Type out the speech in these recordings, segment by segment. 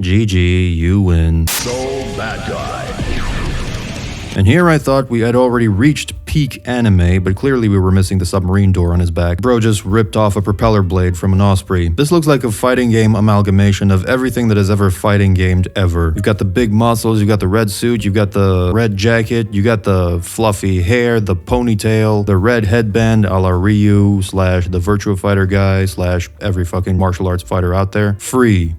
GG, you win. So bad guy. And here I thought we had already reached peak anime, but clearly we were missing the submarine door on his back. Bro just ripped off a propeller blade from an osprey. This looks like a fighting game amalgamation of everything that has ever fighting gamed ever. You've got the big muscles, you've got the red suit, you've got the red jacket, you got the fluffy hair, the ponytail, the red headband a la Ryu / the Virtua Fighter guy / every fucking martial arts fighter out there. Free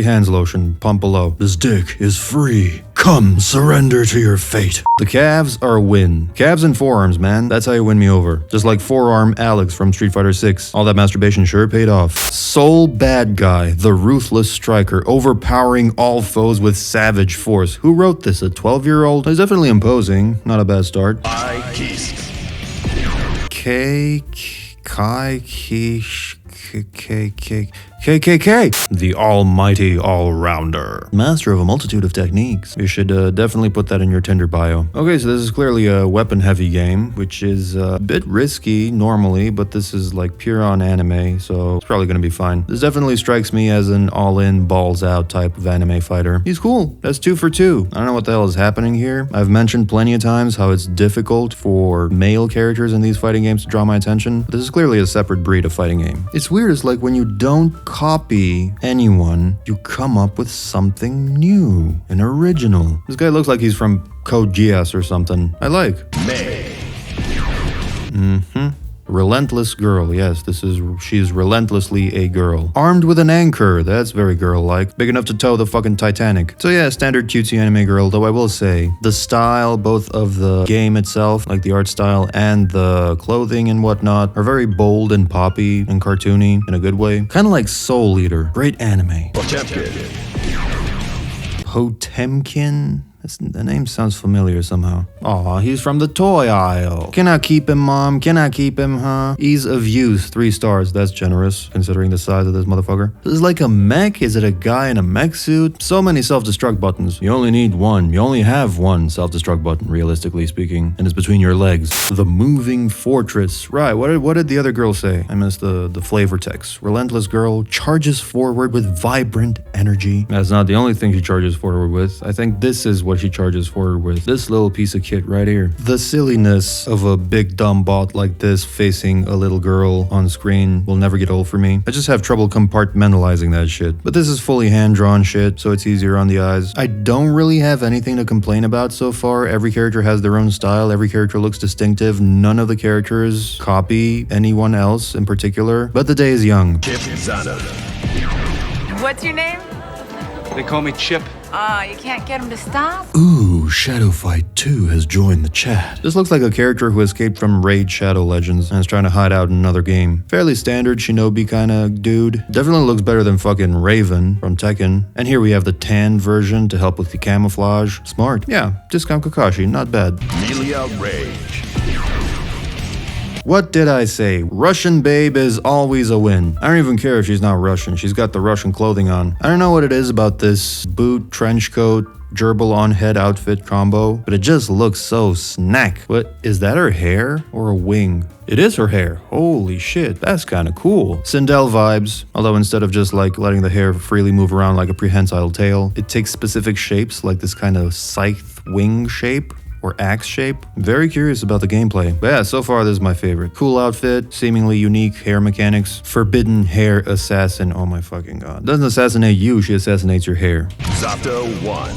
hands lotion, pump below. This dick is free. Come, surrender to your fate. The calves are a win. Calves and forearms, man. That's how you win me over. Just like forearm Alex from Street Fighter 6. All that masturbation sure paid off. Soul bad guy, the ruthless striker, overpowering all foes with savage force. Who wrote this? A 12-year-old? He's definitely imposing. Not a bad start. Kiske. KKK, the almighty all-rounder. Master of a multitude of techniques. You should definitely put that in your Tinder bio. Okay, so this is clearly a weapon-heavy game, which is a bit risky normally, but this is like pure on anime, so it's probably gonna be fine. This definitely strikes me as an all-in, balls-out type of anime fighter. He's cool. That's 2 for 2. I don't know what the hell is happening here. I've mentioned plenty of times how it's difficult for male characters in these fighting games to draw my attention, but this is clearly a separate breed of fighting game. It's weird, it's like when you don't copy anyone, you come up with something new and original. This guy looks like he's from Code Geass or something. I like. Relentless girl, yes, she's relentlessly a girl. Armed with an anchor, that's very girl-like. Big enough to tow the fucking Titanic. So yeah, standard cutesy anime girl, though I will say, the style, both of the game itself, like the art style, and the clothing and whatnot, are very bold and poppy and cartoony in a good way. Kinda like Soul Eater. Great anime. Potemkin? The name sounds familiar somehow. Aw, he's from the toy aisle. Can I keep him, Mom? Can I keep him, huh? Ease of use, 3 stars. That's generous, considering the size of this motherfucker. This is like a mech? Is it a guy in a mech suit? So many self-destruct buttons. You only need one. You only have one self-destruct button, realistically speaking. And it's between your legs. The moving fortress. Right, what did the other girl say? I missed the flavor text. Relentless girl charges forward with vibrant energy. That's not the only thing she charges forward with. I think this is what she charges forward with. This little piece of kit right here. The silliness of a big dumb bot like this facing a little girl on screen will never get old for me. I just have trouble compartmentalizing that shit. But this is fully hand-drawn shit, so it's easier on the eyes. I don't really have anything to complain about so far. Every character has their own style. Every character looks distinctive. None of the characters copy anyone else in particular. But the day is young. Chipp Zanuff. What's your name? They call me Chip. You can't get him to stop? Ooh, Shadow Fight 2 has joined the chat. This looks like a character who escaped from Raid Shadow Legends and is trying to hide out in another game. Fairly standard shinobi kinda dude. Definitely looks better than fucking Raven from Tekken. And here we have the tan version to help with the camouflage. Smart. Yeah, discount Kakashi, not bad. Millia Rage. What did I say? Russian babe is always a win. I don't even care if she's not Russian. She's got the Russian clothing on. I don't know what it is about this boot, trench coat, gerbil on head outfit combo, but it just looks so snack. What, is that her hair or a wing? It is her hair. Holy shit, that's kind of cool. Sindel vibes, although instead of just like letting the hair freely move around like a prehensile tail, it takes specific shapes like this kind of scythe wing shape. Or axe shape. Very curious about the gameplay. But yeah, so far this is my favorite. Cool outfit, seemingly unique hair mechanics, forbidden hair assassin. Oh my fucking god. Doesn't assassinate you, she assassinates your hair. Zato 1.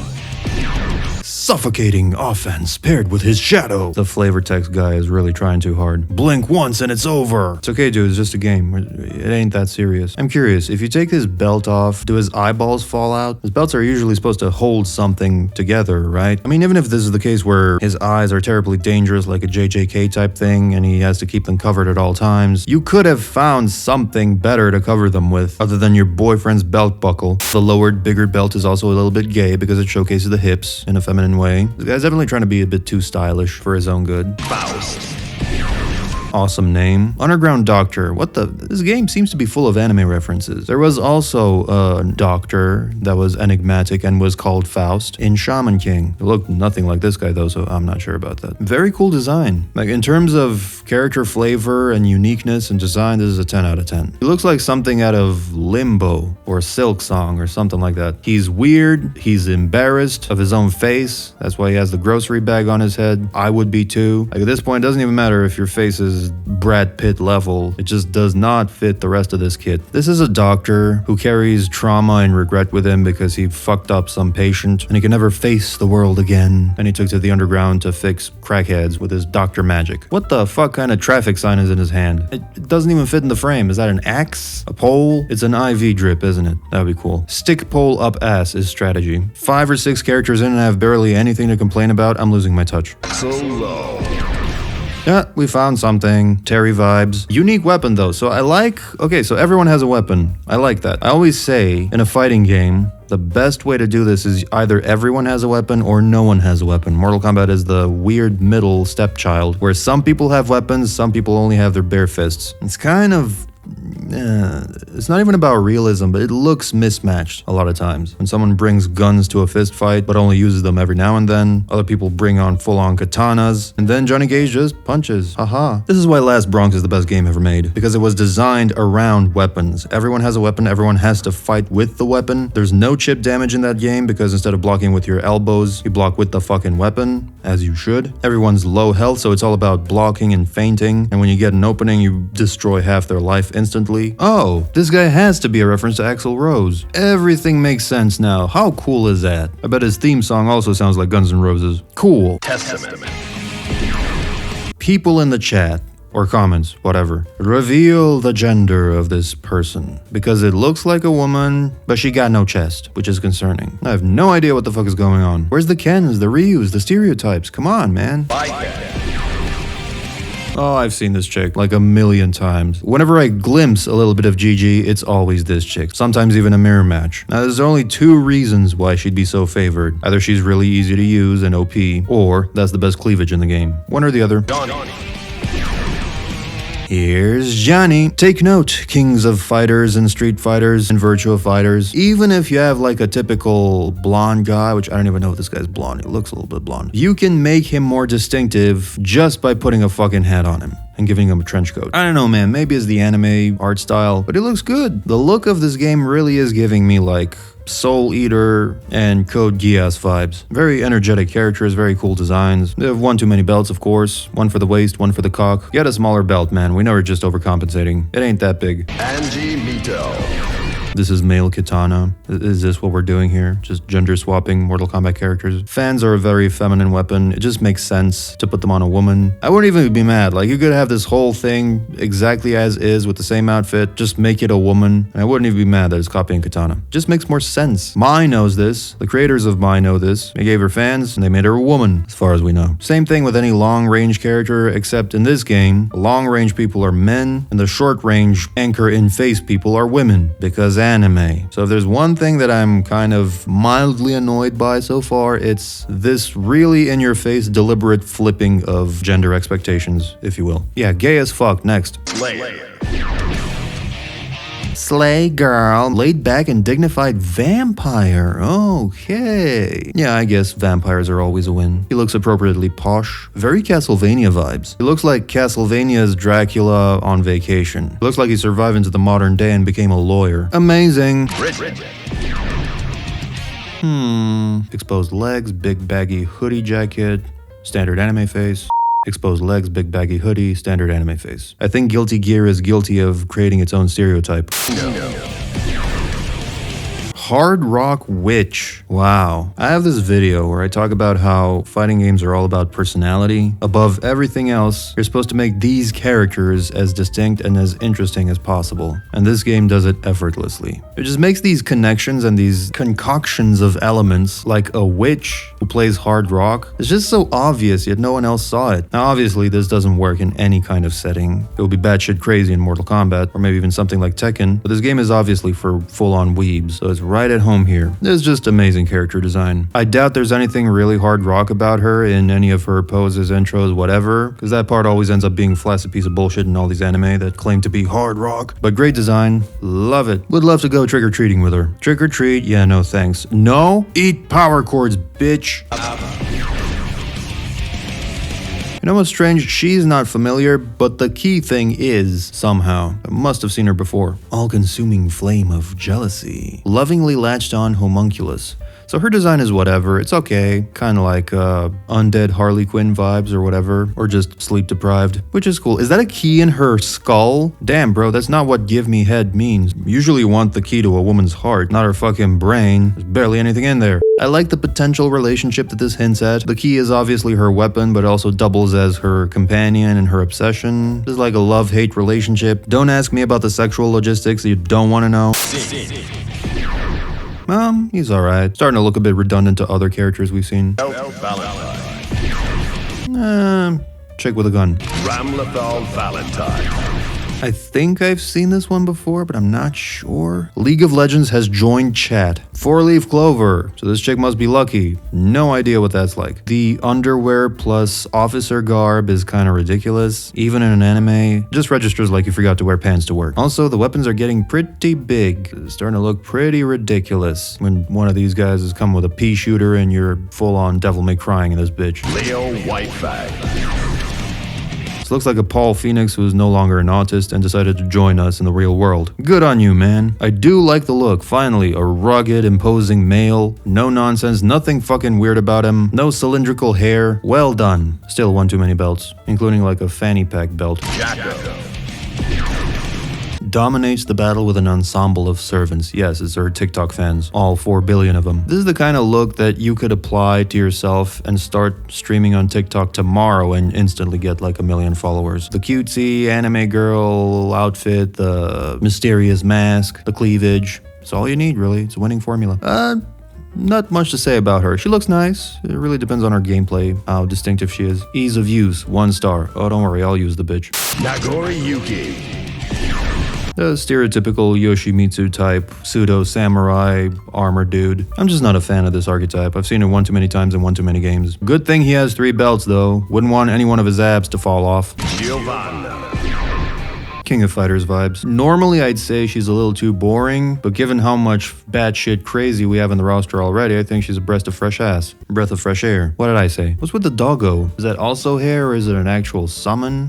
Suffocating offense paired with his shadow. The flavor text guy is really trying too hard. Blink once and it's over. It's okay, dude, it's just a game. It ain't that serious. I'm curious, if you take his belt off, do his eyeballs fall out? His belts are usually supposed to hold something together, right? I mean, even if this is the case where his eyes are terribly dangerous, like a JJK type thing, and he has to keep them covered at all times, you could have found something better to cover them with, other than your boyfriend's belt buckle. The lowered, bigger belt is also a little bit gay because it showcases the hips in a feminine way. This guy's definitely trying to be a bit too stylish for his own good. Faust. Awesome name. Underground Doctor. What the? This game seems to be full of anime references. There was also a doctor that was enigmatic and was called Faust in Shaman King. It looked nothing like this guy though, so I'm not sure about that. Very cool design. Like in terms of character flavor and uniqueness and design, this is a 10 out of 10. He looks like something out of Limbo or Silk Song or something like that. He's weird. He's embarrassed of his own face. That's why he has the grocery bag on his head. I would be too. Like at this point, it doesn't even matter if your face is Brad Pitt level. It just does not fit the rest of this kit. This is a doctor who carries trauma and regret with him because he fucked up some patient and he can never face the world again. And he took to the underground to fix crackheads with his doctor magic. What the fuck kind of traffic sign is in his hand? It doesn't even fit in the frame. Is that an axe? A pole? It's an IV drip, isn't it? That would be cool. Stick pole up ass is strategy. 5 or 6 characters in and I have barely anything to complain about. I'm losing my touch. Axl Low. Yeah, we found something. Terry vibes. Unique weapon though, so I like... Okay, so everyone has a weapon. I like that. I always say, in a fighting game, the best way to do this is either everyone has a weapon or no one has a weapon. Mortal Kombat is the weird middle stepchild, where some people have weapons, some people only have their bare fists. It's kind of... it's not even about realism, but it looks mismatched a lot of times. When someone brings guns to a fist fight, but only uses them every now and then, other people bring on full-on katanas, and then Johnny Cage just punches. Haha. This is why Last Bronx is the best game ever made, because it was designed around weapons. Everyone has a weapon, everyone has to fight with the weapon. There's no chip damage in that game, because instead of blocking with your elbows, you block with the fucking weapon, as you should. Everyone's low health, so it's all about blocking and feinting, and when you get an opening, you destroy half their life instantly. Oh, this guy has to be a reference to Axl Rose. Everything makes sense now. How cool is that? I bet his theme song also sounds like Guns N' Roses. Cool. Testament. People in the chat, or comments, whatever, reveal the gender of this person. Because it looks like a woman, but she got no chest, which is concerning. I have no idea what the fuck is going on. Where's the Kens, the Ryus, the stereotypes? Come on, man. Baiken. Oh, I've seen this chick like a million times. Whenever I glimpse a little bit of GG, it's always this chick. Sometimes even a mirror match. Now, there's only 2 reasons why she'd be so favored. Either she's really easy to use and OP, or that's the best cleavage in the game. One or the other. Here's Johnny. Take note, kings of fighters and street fighters and virtua fighters. Even if you have like a typical blonde guy, which I don't even know if this guy's blonde, he looks a little bit blonde, you can make him more distinctive just by putting a fucking hat on him and giving him a trench coat. I don't know, man, maybe it's the anime art style, but it looks good. The look of this game really is giving me like Soul Eater and Code Geass vibes. Very energetic characters, very cool designs. They have one too many belts, of course. One for the waist, one for the cock. Get a smaller belt, man. We know we're just overcompensating. It ain't that big. Anji Mito. This is male Kitana. Is this what we're doing here? Just gender swapping Mortal Kombat characters? Fans are a very feminine weapon. It just makes sense to put them on a woman. I wouldn't even be mad. Like, you could have this whole thing exactly as is with the same outfit. Just make it a woman. And I wouldn't even be mad that it's copying Kitana. Just makes more sense. Mai knows this. The creators of Mai know this. They gave her fans and they made her a woman, as far as we know. Same thing with any long-range character, except in this game, the long-range people are men and the short-range anchor-in-face people are women. Because anime. So if there's one thing that I'm kind of mildly annoyed by so far, it's this really in-your-face deliberate flipping of gender expectations, if you will. Yeah, gay as fuck. Next. Slay girl, laid back and dignified vampire. Okay. Yeah, I guess vampires are always a win. He looks appropriately posh. Very Castlevania vibes. He looks like Castlevania's Dracula on vacation. He looks like he survived into the modern day and became a lawyer. Amazing. Exposed legs, big baggy hoodie jacket, standard anime face. Exposed legs, big baggy hoodie, standard anime face. I think Guilty Gear is guilty of creating its own stereotype. Hard Rock Witch. Wow. I have this video where I talk about how fighting games are all about personality. Above everything else, you're supposed to make these characters as distinct and as interesting as possible. And this game does it effortlessly. It just makes these connections and these concoctions of elements, like a witch who plays hard rock. It's just so obvious, yet no one else saw it. Now, obviously, this doesn't work in any kind of setting. It would be batshit crazy in Mortal Kombat, or maybe even something like Tekken, but this game is obviously for full-on weebs, so it's right right at home here. There's just amazing character design. I doubt there's anything really hard rock about her in any of her poses, intros, whatever, because that part always ends up being a flaccid piece of bullshit in all these anime that claim to be hard rock. But great design, love it. Would love to go trick-or-treating with her. Trick-or-treat? Yeah, no thanks. No? Eat power chords, bitch. You know what's strange? She's not familiar, but the key thing is, somehow, I must have seen her before. All-consuming flame of jealousy. Lovingly latched on homunculus. So her design is whatever, it's okay, kind of like undead Harley Quinn vibes or whatever, or just sleep deprived, which is cool. Is that a key in her skull? Damn bro, that's not what give me head means. Usually you want the key to a woman's heart, not her fucking brain. There's barely anything in there. I like the potential relationship that this hints at. The key is obviously her weapon, but also doubles as her companion and her obsession. This is like a love-hate relationship. Don't ask me about the sexual logistics that you don't want to know. He's alright. Starting to look a bit redundant to other characters we've seen. Chick with a gun. Bamlethal Valentine. I think I've seen this one before, but I'm not sure. League of Legends has joined chat. 4-leaf clover. So this chick must be lucky. No idea what that's like. The underwear plus officer garb is kind of ridiculous. Even in an anime, just registers like you forgot to wear pants to work. Also, the weapons are getting pretty big. It's starting to look pretty ridiculous when one of these guys has come with a pea shooter and you're full-on devil may crying in this bitch. Leo Whitefang. Looks like a Paul Phoenix who is no longer an autist and decided to join us in the real world. Good on you, man. I do like the look. Finally, a rugged, imposing male. No nonsense, nothing fucking weird about him. No cylindrical hair. Well done. Still one too many belts, including like a fanny pack belt. Jacko. Dominates the battle with an ensemble of servants. Yes, it's her TikTok fans. All 4 billion of them. This is the kind of look that you could apply to yourself and start streaming on TikTok tomorrow and instantly get like 1 million followers. The cutesy anime girl outfit, the mysterious mask, the cleavage. It's all you need, really. It's a winning formula. Not much to say about her. She looks nice. It really depends on her gameplay, how distinctive she is. Ease of use, 1 star. Oh, don't worry, I'll use the bitch. Nagoriyuki. The stereotypical Yoshimitsu type, pseudo-samurai armor dude. I'm just not a fan of this archetype. I've seen it one too many times in one too many games. Good thing he has 3 belts though. Wouldn't want any one of his abs to fall off. Giovanna. King of Fighters vibes. Normally I'd say she's a little too boring, but given how much batshit crazy we have in the roster already, I think she's a breath of fresh ass. Breath of fresh air. What did I say? What's with the doggo? Is that also hair or is it an actual summon?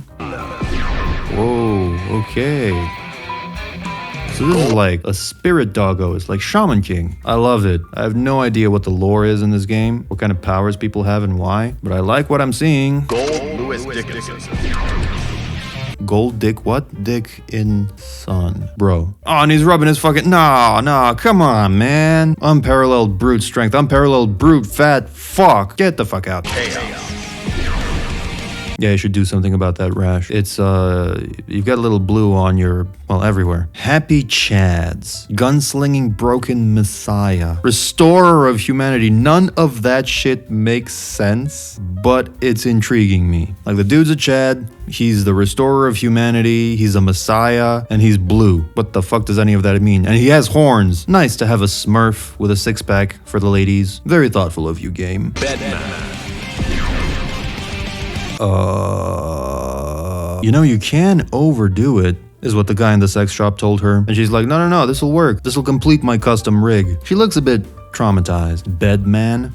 Whoa, okay. So this is like a spirit doggo. It's like Shaman King. I love it. I have no idea what the lore is in this game, what kind of powers people have and why, but I like what I'm seeing. Goldlewis Dickinson. Gold dick what? Dick in sun. Bro. Oh, and he's rubbing his fucking... Nah, come on, man. Unparalleled brute strength. Unparalleled brute fat fuck. Get the fuck out. Yeah, you should do something about that rash. It's, you've got a little blue on your, well, everywhere. Happy Chads. Gunslinging broken messiah. Restorer of humanity. None of that shit makes sense, but it's intriguing me. Like, the dude's a Chad, he's the restorer of humanity, he's a messiah, and he's blue. What the fuck does any of that mean? And he has horns. Nice to have a smurf with a 6-pack for the ladies. Very thoughtful of you, game. Bedman. You know, you can overdo it, is what the guy in the sex shop told her. And she's like, no, this'll work. This'll complete my custom rig. She looks a bit traumatized. Bedman?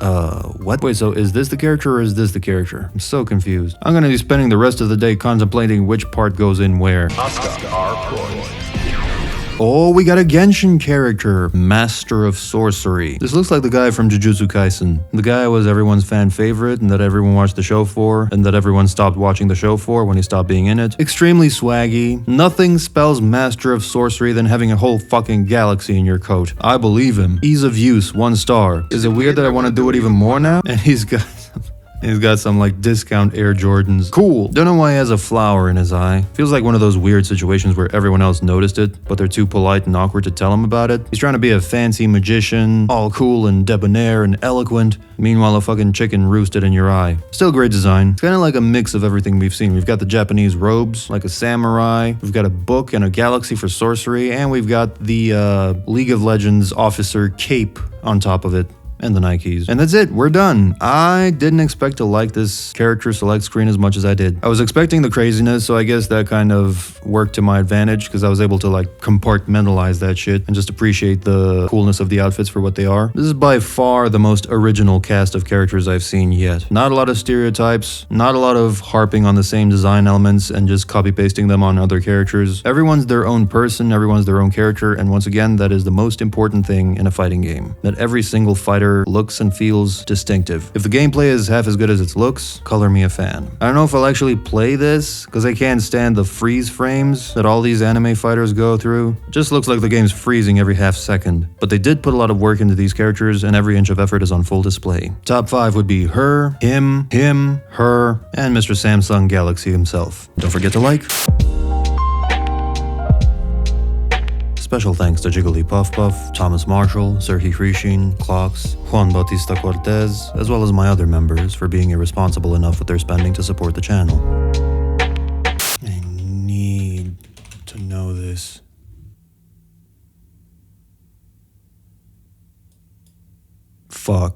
What? Wait, so is this the character or is this the character? I'm so confused. I'm gonna be spending the rest of the day contemplating which part goes in where. Asuka B. Oh, we got a Genshin character, Master of Sorcery. This looks like the guy from Jujutsu Kaisen. The guy was everyone's fan favorite and that everyone watched the show for, and that everyone stopped watching the show for when he stopped being in it. Extremely swaggy. Nothing spells Master of Sorcery than having a whole fucking galaxy in your coat. I believe him. Ease of use, 1 star. Is it weird that I want to do it even more now? And he's got He's got some like discount Air Jordans. Cool. Don't know why he has a flower in his eye. Feels like one of those weird situations where everyone else noticed it, but they're too polite and awkward to tell him about it. He's trying to be a fancy magician, all cool and debonair and eloquent. Meanwhile, a fucking chicken roosted in your eye. Still great design. It's kind of like a mix of everything we've seen. We've got the Japanese robes, like a samurai. We've got a book and a galaxy for sorcery. And we've got the League of Legends officer cape on top of it. And the Nikes. And that's it, we're done. I didn't expect to like this character select screen as much as I did. I was expecting the craziness, so I guess that kind of worked to my advantage because I was able to like compartmentalize that shit and just appreciate the coolness of the outfits for what they are. This is by far the most original cast of characters I've seen yet. Not a lot of stereotypes, not a lot of harping on the same design elements and just copy pasting them on other characters. Everyone's their own person, everyone's their own character, and once again, that is the most important thing in a fighting game. That every single fighter looks and feels distinctive. If the gameplay is half as good as its looks, color me a fan. I don't know if I'll actually play this, because I can't stand the freeze frames that all these anime fighters go through. It just looks like the game's freezing every half second. But they did put a lot of work into these characters, and every inch of effort is on full display. Top 5 would be her, him, her, and Mr. Samsung Galaxy himself. Don't forget to like. Special thanks to Jiggly Puff Puff, Thomas Marshall, Serhi Hrishin, Clocks, Juan Bautista Cortez, as well as my other members for being irresponsible enough with their spending to support the channel. I need to know this. Fuck.